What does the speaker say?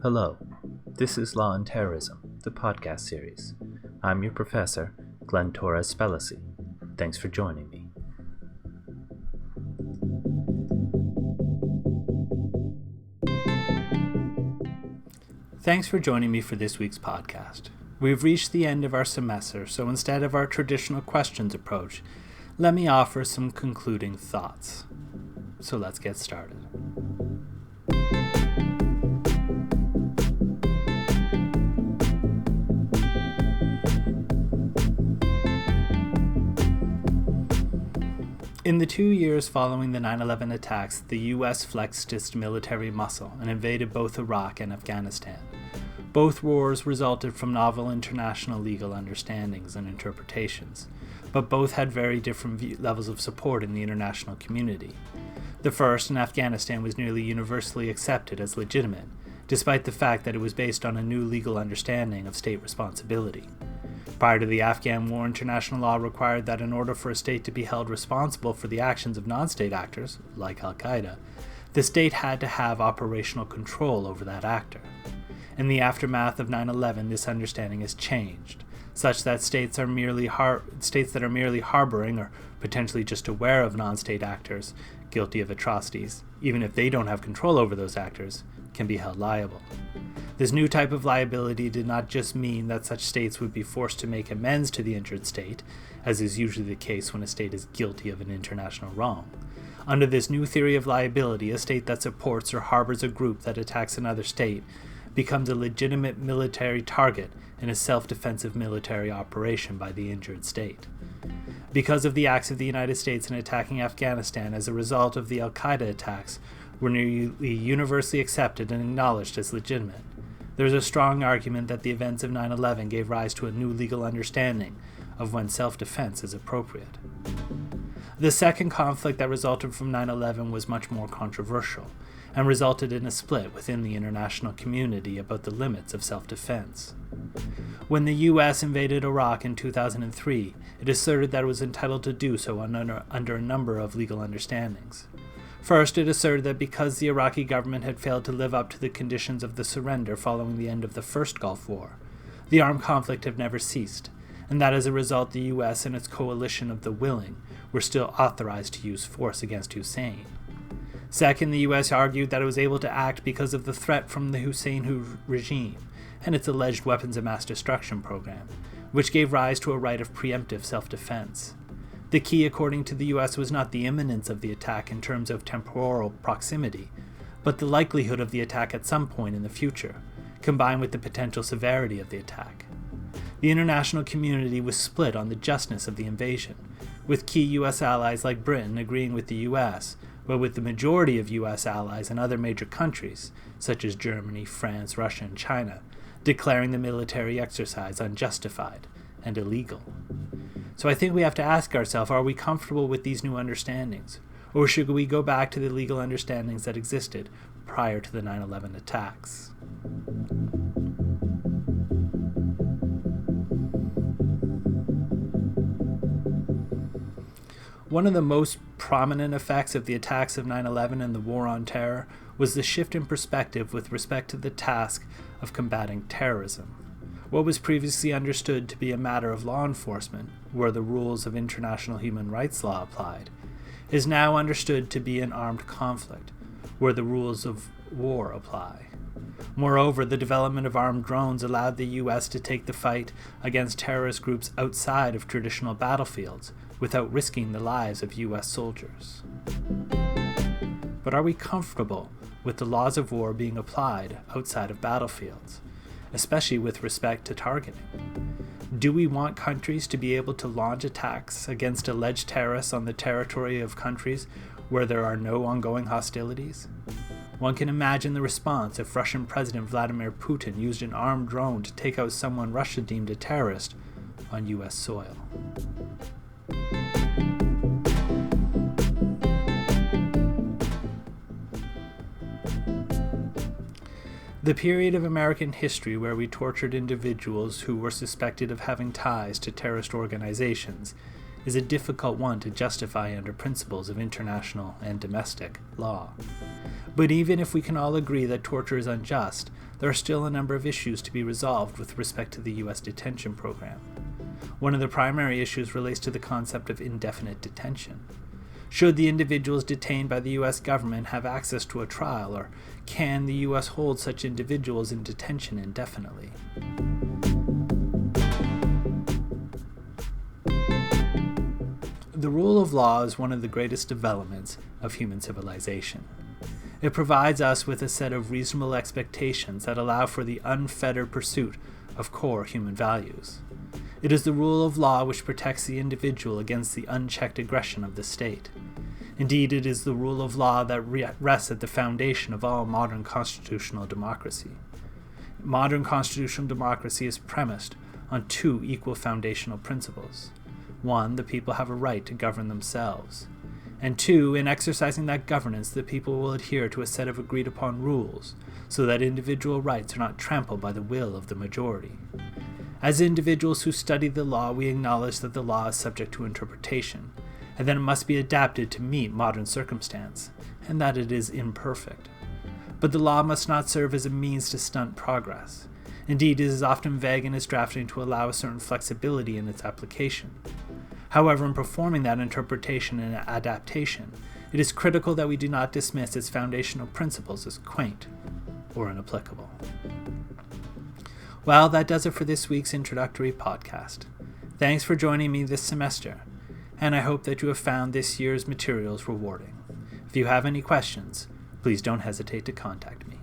Hello, this is Law and Terrorism, the podcast series. I'm your professor, Glenn Torres-Spelliscy. Thanks for joining me. Thanks for joining me for this week's podcast. We've reached the end of our semester, so instead of our traditional questions approach, let me offer some concluding thoughts. So let's get started. In the 2 years following the 9/11 attacks, the U.S. flexed its military muscle and invaded both Iraq and Afghanistan. Both wars resulted from novel international legal understandings and interpretations, but both had very different levels of support in the international community. The first, in Afghanistan, was nearly universally accepted as legitimate, despite the fact that it was based on a new legal understanding of state responsibility. Prior to the Afghan War, international law required that in order for a state to be held responsible for the actions of non-state actors, like Al-Qaeda, the state had to have operational control over that actor. In the aftermath of 9/11, this understanding has changed, such that states that are merely harboring or potentially just aware of non-state actors guilty of atrocities, even if they don't have control over those actors, can be held liable. This new type of liability did not just mean that such states would be forced to make amends to the injured state, as is usually the case when a state is guilty of an international wrong. Under this new theory of liability, a state that supports or harbors a group that attacks another state becomes a legitimate military target in a self-defensive military operation by the injured state. Because of the acts of the United States in attacking Afghanistan as a result of the Al-Qaeda attacks, were nearly universally accepted and acknowledged as legitimate. There is a strong argument that the events of 9/11 gave rise to a new legal understanding of when self-defense is appropriate. The second conflict that resulted from 9/11 was much more controversial, and resulted in a split within the international community about the limits of self-defense. When the U.S. invaded Iraq in 2003, it asserted that it was entitled to do so under a number of legal understandings. First, it asserted that because the Iraqi government had failed to live up to the conditions of the surrender following the end of the first Gulf War, the armed conflict had never ceased, and that as a result the U.S. and its coalition of the willing were still authorized to use force against Hussein. Second, the U.S. argued that it was able to act because of the threat from the Hussein regime and its alleged weapons of mass destruction program, which gave rise to a right of preemptive self-defense. The key, according to the U.S., was not the imminence of the attack in terms of temporal proximity, but the likelihood of the attack at some point in the future, combined with the potential severity of the attack. The international community was split on the justness of the invasion, with key U.S. allies like Britain agreeing with the U.S., but with the majority of U.S. allies and other major countries, such as Germany, France, Russia, and China, declaring the military exercise unjustified and illegal. So I think we have to ask ourselves, are we comfortable with these new understandings? Or should we go back to the legal understandings that existed prior to the 9/11 attacks? One of the most prominent effects of the attacks of 9/11 and the War on Terror was the shift in perspective with respect to the task of combating terrorism. What was previously understood to be a matter of law enforcement, where the rules of international human rights law applied, is now understood to be an armed conflict, where the rules of war apply. Moreover, the development of armed drones allowed the U.S. to take the fight against terrorist groups outside of traditional battlefields without risking the lives of U.S. soldiers. But are we comfortable with the laws of war being applied outside of battlefields, especially with respect to targeting? Do we want countries to be able to launch attacks against alleged terrorists on the territory of countries where there are no ongoing hostilities? One can imagine the response if Russian President Vladimir Putin used an armed drone to take out someone Russia deemed a terrorist on U.S. soil. The period of American history where we tortured individuals who were suspected of having ties to terrorist organizations is a difficult one to justify under principles of international and domestic law. But even if we can all agree that torture is unjust, there are still a number of issues to be resolved with respect to the U.S. detention program. One of the primary issues relates to the concept of indefinite detention. Should the individuals detained by the U.S. government have access to a trial, or can the U.S. hold such individuals in detention indefinitely? The rule of law is one of the greatest developments of human civilization. It provides us with a set of reasonable expectations that allow for the unfettered pursuit of core human values. It is the rule of law which protects the individual against the unchecked aggression of the state. Indeed, it is the rule of law that rests at the foundation of all modern constitutional democracy. Modern constitutional democracy is premised on two equal foundational principles. One, the people have a right to govern themselves. And two, in exercising that governance, the people will adhere to a set of agreed-upon rules, so that individual rights are not trampled by the will of the majority. As individuals who study the law, we acknowledge that the law is subject to interpretation, and that it must be adapted to meet modern circumstance, and that it is imperfect. But the law must not serve as a means to stunt progress. Indeed, it is often vague in its drafting to allow a certain flexibility in its application. However, in performing that interpretation and adaptation, it is critical that we do not dismiss its foundational principles as quaint or inapplicable. Well, that does it for this week's introductory podcast. Thanks for joining me this semester, and I hope that you have found this year's materials rewarding. If you have any questions, please don't hesitate to contact me.